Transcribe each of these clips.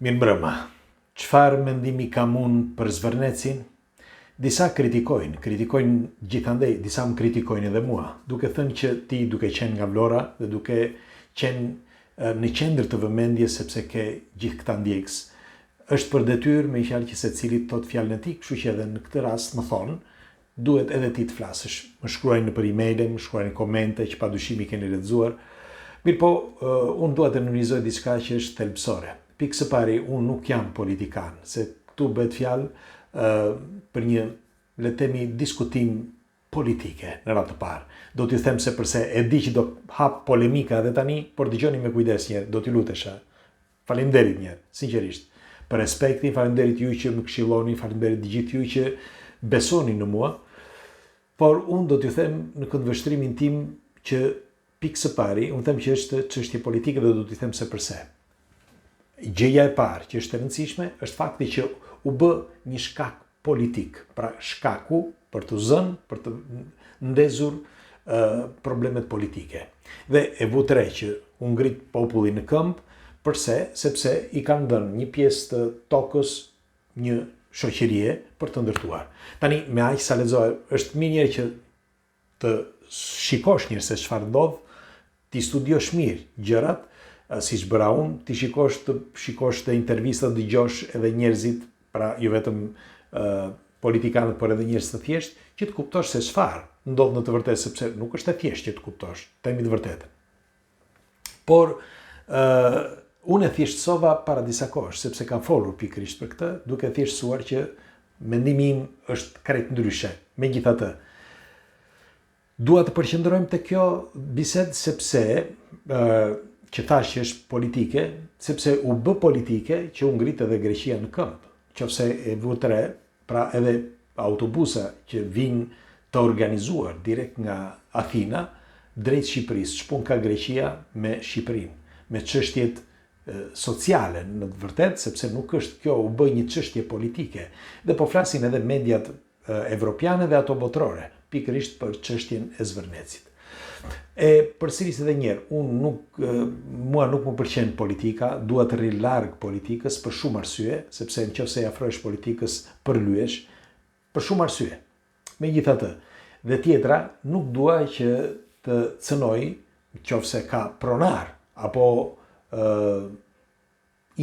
Mirë mbrëma. Çfarë mendimi kam unë për Zvërnecin? Disa kritikojnë gjithandej, disa më kritikojnë edhe mua, duke thënë që ti duke qenë nga Vlora dhe duke qenë në qendër të vëmendjes sepse ke gjithë këta ndjekës, është për detyrë me i fjalë që secilit thot fjalën e tij, kështu që edhe në këtë rast më thonë, duhet edhe ti të flasësh. Më shkruajnë nëpër emailë, më shkruajnë komente që padyshim i keni lexuar. Mirpo, unë dua të analizoj diçka që është thelbësore. Pikë së pari, unë nuk jam politikan, se këtu bëhet fjalë për një, le të themi, diskutim politike në radhë të parë. Do t'ju them se përse e di që do hap polemika edhe tani, por dëgjoni me kujdes njerë, do t'ju lutesha. Faleminderit njerë, sinqerisht. Për respektin, faleminderit ju që më këshilloni, faleminderit gjithë ju që besoni në mua, por unë do t'ju them në këtë vështrimin tim që pikë së pari, unë them që është çështje politike dhe do t'ju them se përse. Gjëja e parë që është e rëndësishme është fakti që u bë një shkak politik, pra shkaku për të zënë, për të ndezur problemet politike. Dhe e vutre që u ngrit populli në këmbë, përse? Sepse i kanë dhënë një pjesë të tokës një shoqërie për të ndërtuar. Tani, me aq sa lexoj, është mirë që të shikosh mirë se çfarë ndodh, ti studiosh mirë gjërat, si që bëra unë, ti shikosh të intervistat, dëgjosh edhe njerëzit, pra jo vetëm politikanët, por edhe njerëz të thjesht, që të kuptosh se çfarë ndodh në të vërtetë, sepse nuk është e thjeshtë që të kuptosh, themi të vërtetën. Por unë e thjeshtësova para disa kohësh, sepse kam folur pikërisht për këtë, duke thjeshtësuar që mendimi im është krejt ndryshe. Megjithatë, dua të përqendrohem te kjo bisedë sepse që thash që është politike, sepse u bë politike që u ngrit edhe Greqia në këmbë. Qofse e vutre, pra edhe autobusa që vinë të organizuar direkt nga Athina drejt Shqipërisë, shpun ka Greqia me Shqipërinë, me çështjet sociale në të vërtetë, sepse nuk është kjo u bë një çështje politike. Dhe po flasin edhe mediat evropiane dhe ato botrore, pikërisht për çështjen e Zvërnecit. E përsëris edhe njerë, mua nuk më pëlqen politika, dua të rri larg politikës për shumë arsye, sepse nëse afrohesh politikës përlyesh, për shumë arsye. Megjithatë, dhe tjetra, nuk dua që të cënoj, nëse ka pronar apo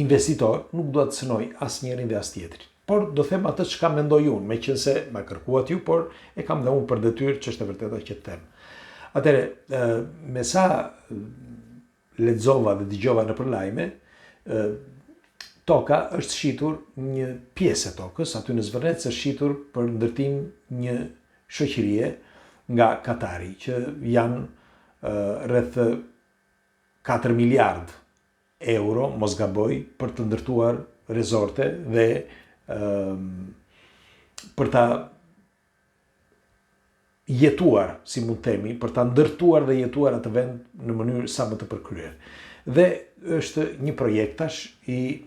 investitor, nuk dua të cënoj asnjërin dhe as tjetrin. Por do them atë çka mendoj unë, meqense ma kërkuat ju, por e kam dhe unë për detyrë që është e vërteta që të them. Atëre, me sa lexova dhe dëgjova në përlajme, toka është shitur, një pjesë e tokës, aty në Zvërnec është shitur për ndërtim një shoqërie nga Katari, që janë rreth 4 miliard euro, mos gaboj, për të ndërtuar rezorte dhe për ta jetuar, si mund themi, për ta ndërtuar dhe jetuar atë vend në mënyrë sa më të përkryer. Dhe është një projekt tash i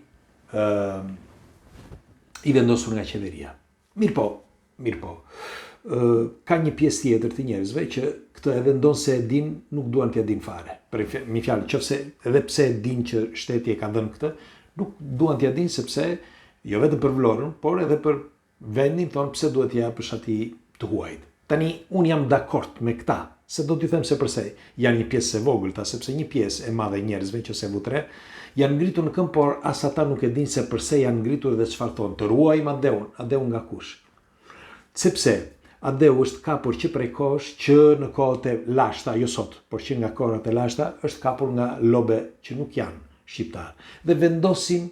vendosur nga qeveria. Mirë po. Ka një pjesë tjetër të njerëzve që këtë edhe ndonë se e din, nuk duan t'ja din fare. Për mi fjalë, qofse edhe pse e din që shteti e ka dhënë këtë, nuk duan t'ja din sepse jo vetëm për Vlorën, por edhe për vendin, thonë pse duhet t'ja japësh atij të huajt. Tani, unë jam dakord me këta, se do t'ju them se përse janë një pjesë e vogëlta, sepse një pjesë e madhe njerëzve që se vutre, janë ngritur në këmbë, por as ata nuk e din se përse janë ngritur dhe çfarë thonë. Të ruajmë Adeun nga kush? Sepse Adeu është kapur që prej kohësh që në kohët e lashta, jo sot, por që nga kohët e lashta, është kapur nga lobe që nuk janë shqiptar. Dhe vendosin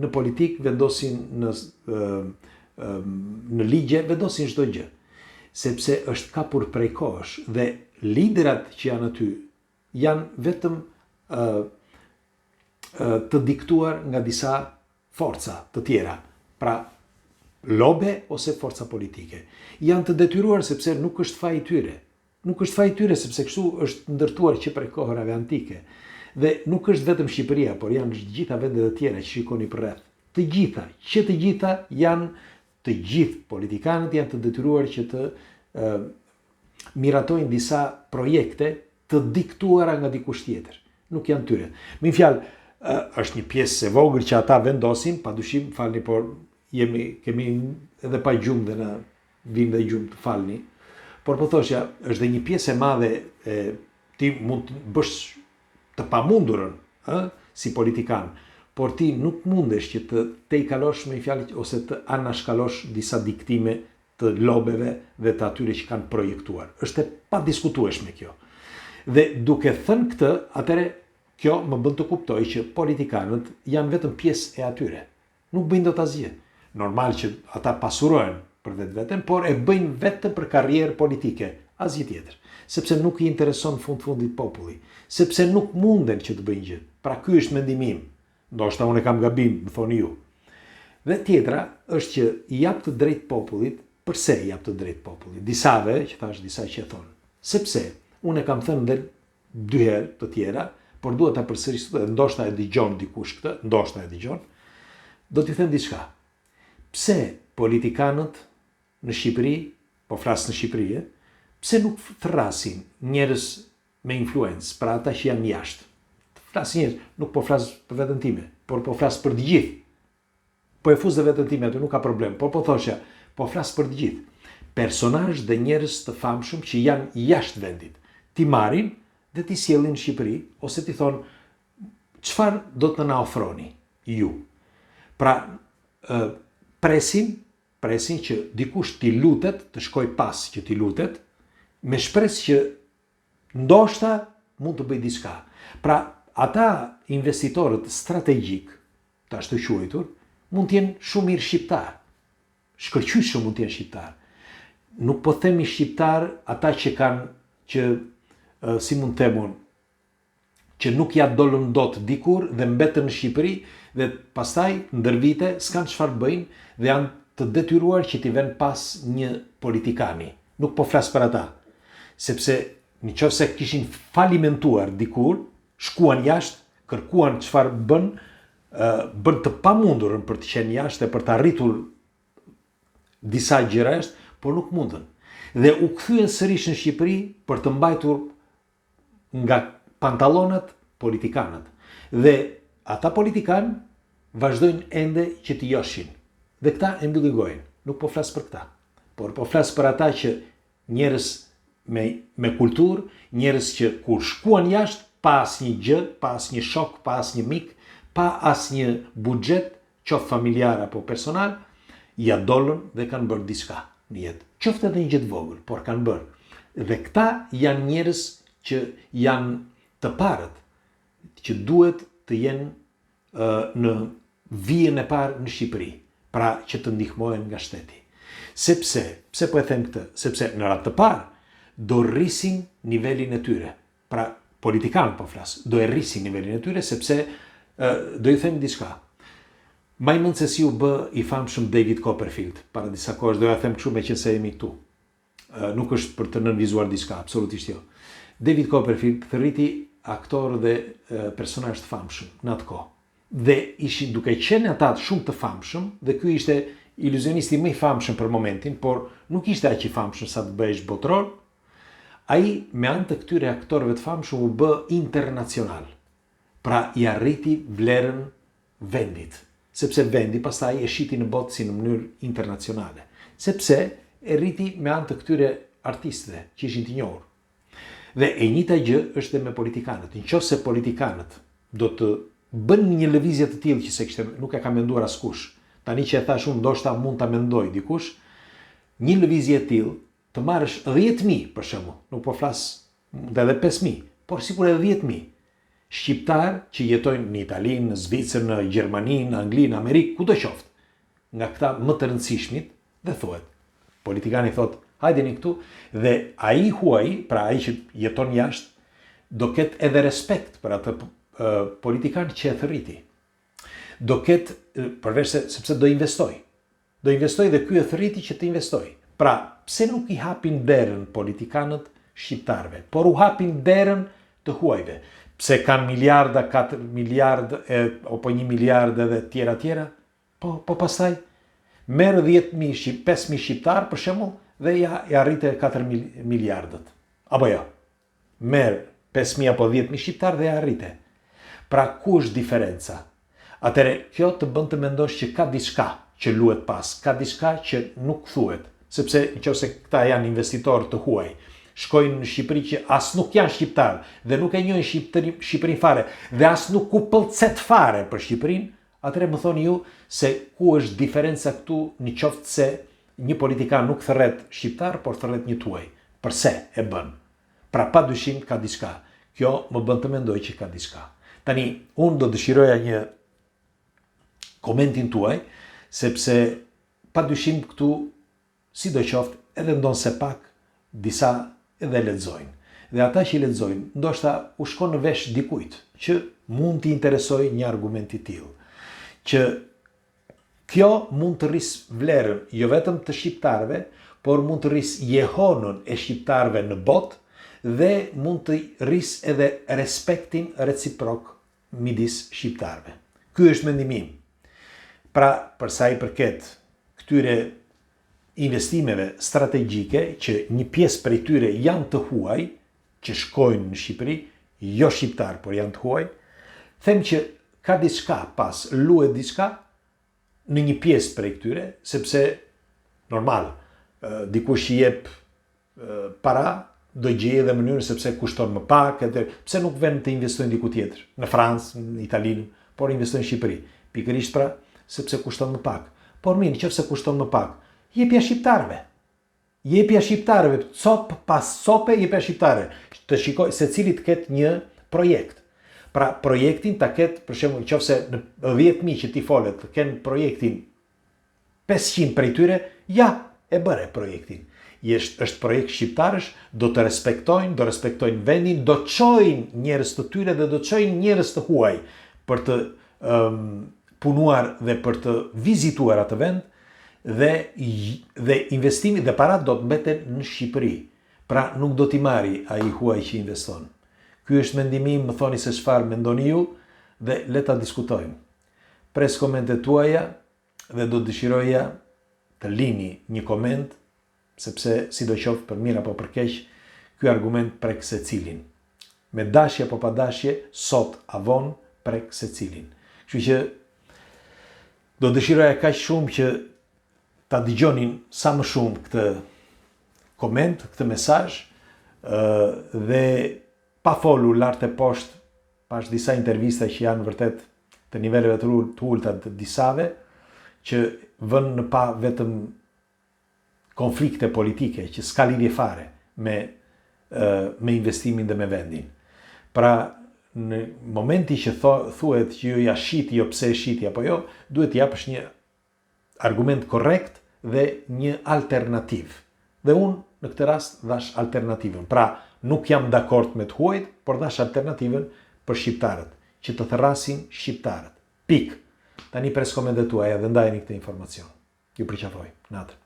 në politikë, vendosin në ligje, vendosin çdo gjë. Sepse është kapur prej kohësh dhe liderat që janë aty janë vetëm të diktuar nga disa forca të tjera, pra lobe ose forca politike. Janë të detyruar sepse nuk është faji tyre. Nuk është faji tyre sepse kështu është ndërtuar që prej kohërave antike. Dhe nuk është vetëm Shqipëria, por janë gjitha vendet e tjera që shikoni përreth. Të gjitha janë, të gjithë politikanët janë të detyruar që të miratojnë disa projekte të diktuara nga dikush tjetër. Nuk janë tyre. Me fjalë, është një pjesë e vogël që ata vendosin, padyshim, falni, por kemi edhe pa gjumë dhe na vim dhe gjumë të falni. Por po thoshja, është dhe një pjesë e madhe ti mund të bësh të pamundurën, si politikan, por ti nuk mundesh që të i kalosh me i fjalë ose të anashkalosh disa diktime të lobeve dhe të atyre që kanë projektuar. Është e padiskutueshme kjo. Dhe duke thënë këtë, atëre kjo më bën të kuptoj që politikanët janë vetëm pjesë e atyre. Nuk bëjnë dot asgjë. Normal që ata pasurojnë për vetveten, por e bëjnë vetëm për karrierë politike, asgjë tjetër. Sepse nuk i intereson fundit populli, sepse nuk munden që të bëjnë gjë. Pra ky është mendimi im. Ndoshta unë kam gabim, më thoni ju. Dhe tjetra është që i jap të drejtë popullit. Përse i jap të drejtë popullit? Disave, që thash disa që thonë. Sepse unë e kam thënë dhe 2 herë të tjera, por duhet ta përsëris, ndoshta e dëgjon dikush këtë, ndoshta e dëgjon. Do t'i them diçka. Pse politikanët në Shqipëri, po flas në Shqipëri, pse nuk thrasin njerëz me influencë, pra ata që janë jashtë? Flas njerëz, nuk po flas për veten time, por po flas për të gjithë. Po e fuz dhe veten time, atë nuk ka problem, por po thoshja, po flas për të gjithë. Personazh dhe njerëz të famshëm që janë jashtë vendit. Ti marrin dhe ti sjellin në Shqipëri ose ti thon çfarë do të na ofroni ju. Pra presin që dikush t'i lutet, të shkoj pas që t'i lutet, me shpresë që ndoshta mund të bëj diçka. Pra ata investitorët strategjik, të ashtu quajtur, mund të jenë shumë mirë shqiptar. Shkëlqyeshëm mund të jenë shqiptar. Nuk po themi shqiptar ata që kanë si mund të themun, që nuk ja dolën dot dikur dhe mbetën në Shqipëri dhe pastaj ndër vite s'kan çfarë bëjnë dhe janë të detyruar që t'i vënë pas një politikani. Nuk po flas për ata, sepse nëse kishin falimentuar dikur, shkuan jashtë, kërkuan çfarë bën të pamundurën për të qenë jashtë e për të arritur disa gjëra jashtë, por nuk mundën. Dhe u kthyen sërish në Shqipëri për të mbajtur nga pantallonat politikanët. Dhe ata politikanë vazhdojnë ende që t'i joshin. Dhe këta e mbyllin gojën. Nuk po flas për këta, por po flas për ata që njerëz me kulturë, njerëz që kur shkuan jashtë, pa asnjë gjë, pa asnjë shok, pa asnjë mik, pa asnjë buxhet, qoftë familjar apo personal, ja dolën dhe kanë bërë diçka në jetë. Qoftë edhe një gjë të vogël, por kanë bërë. Dhe këta janë njerëz që janë të parët, që duhet të jenë në vijën e parë në Shqipëri, pra që të ndihmohen nga shteti. Pse po e them këtë? Sepse në radhë të parë do rrisin nivelin e tyre. Pra politikanë po flas, do e rrisin nivelin e tyre sepse do ju them diçka. Më mend se si u bë i famshëm David Copperfield para disa kohësh, do ja them kështu me që se jemi këtu. Nuk është për të nënvizuar diçka, absolutisht jo. David Copperfield thërriti aktor dhe personazh të famshëm në atë kohë. Dhe ishin duke qenë ata shumë të famshëm, dhe ky ishte iluzionisti më i famshëm për momentin, por nuk ishte aq i famshëm sa të bëhesh botror. Ai me anë të këtyre aktorëve të famshëm u bë internacional. Pra i arriti vlerën vendit, sepse vendi pastaj e shiti në botë si në mënyrë internacionale, sepse e rriti me anë të këtyre artistëve që ishin të njohur. Dhe e njëjta gjë është dhe me politikanët. Nëse politikanët do të bën një lëvizje të tillë që se kishte nuk e ka menduar askush. Tani që e thash unë, ndoshta mund ta mendoj dikush, një lëvizje e tillë të marrësh 10.000 për shembull, nuk po flas edhe 5.000, por sikur edhe 10.000 shqiptar që jetojnë në Itali, në Zvicër, në Gjermani, në Angli, në Amerikë, kudo qoftë, nga këta më të rëndësishmit, dhe thuhet. Politikani thot, hajdeni këtu, dhe ai huaj, pra ai që jeton jashtë, do ketë edhe respekt për atë politikan që e thërriti. Do ketë, përveç sepse do investoj. Do investoj dhe ky e thërriti që të investoj. Pra, pse nuk i hapin derën politikanët shqiptarve, por u hapin derën të huajve? Pse kanë miliarda, 4 miliardë, apo 1 miliardë dhe tjera, po pastaj merë 10.000, 5.000 shqiptar për shembull dhe ja arrite 4 miliardët. Apo jo, merë 5.000 apo 10.000 shqiptar dhe ja arrite. Pra ku është diferenca? Atëre, kjo të bën të mendosh që ka diçka që luhet pas, ka diçka që nuk thuhet, sepse nëse këta janë investitorë të huaj, shkojnë në Shqipëri që as nuk janë shqiptarë dhe nuk e njohin Shqipërinë fare dhe as nuk u pëlqet fare për Shqipërinë, atëre më thoni ju se ku është diferenca këtu në qoftë se një politikan nuk thërret shqiptar, por thërret një tuaj. Përse e bën? Pra pa dyshim ka diçka. Kjo më bën të mendoj që ka diçka. Tani, unë do dëshiroja një komentin tuaj, sepse pa dyshim këtu, si do qoftë, edhe ndonë se pak, disa edhe lexojnë. Dhe ata që lexojnë, ndoshta u shkon në vesh dikujt, që mund t'i interesoj një argument i tillë. Që kjo mund të rris vlerën jo vetëm të shqiptarëve, por mund të rris jehonën e shqiptarëve në botë dhe mund të rris edhe respektin reciprok midis shqiptarëve. Ky është mendimi im. Pra, për sa i përket këtyre investimeve strategjike, që një pjesë prej tyre janë të huaj, që shkojnë në Shqipëri, jo shqiptar, por janë të huaj, them që ka diçka pas, luhet diçka në një pjesë prej këtyre, sepse normal, dikush i jep para, do gjejë edhe mënyrën sepse kushton më pak, pse nuk vjen të investojnë diku tjetër, në Francë, në Italinë, por investojnë në Shqipëri. Pikërisht pra, sepse kushton më pak. Por mirë, nëse kushton më pak, jepja shqiptarëve. Jepja shqiptarëve, cop pas cope jepja shqiptarëve. Të shikoj se cili të ketë një projekt. Pra, projektin ta ketë, për shembull, nëse në 10.000 që ti folet, të kenë projektin 500 prej tyre, ja, e bëre projektin. Është projekt shqiptarësh, do të respektojnë, do respektojnë vendin, do çojnë njerëz të tyre dhe do çojnë njerëz të huaj për të punuar dhe për të vizituar atë vend dhe investimi dhe parat do të mbeten në Shqipëri. Pra nuk do t'i marri ai huaj që investon. Ky është mendimi im, më thoni se çfarë mendoni ju dhe le ta diskutojmë. Pres komentet tuaja dhe do dëshiroja të lini një koment, sepse sidoqoftë për mirë apo për keq, ky argument prek secilin. Me dashje apo pa dashje, sot avon prek secilin. Kështu që do dëshiroja kaq shumë që ta dëgjonin sa më shumë këtë koment, këtë mesazh dhe pa folur lart e poshtë pas disa intervista që janë vërtet të niveleve të ulta të disave, që vënë në pa vetëm konflikte politike që s'ka lidhje fare me investimin dhe me vendin. Pra, në momenti që thuhet që jo ja shiti, jo pse e shiti apo jo, duhet japësh një argument korrekt dhe një alternativ. Dhe unë në këtë rast dhash alternativën. Pra, nuk jam dakord me të huajt, por dhash alternativën për shqiptarët, që të thërrasin shqiptarët. Pik. Tani pres komentet tuaja dhe ndajeni këtë informacion. Ju përqafoj. Natër.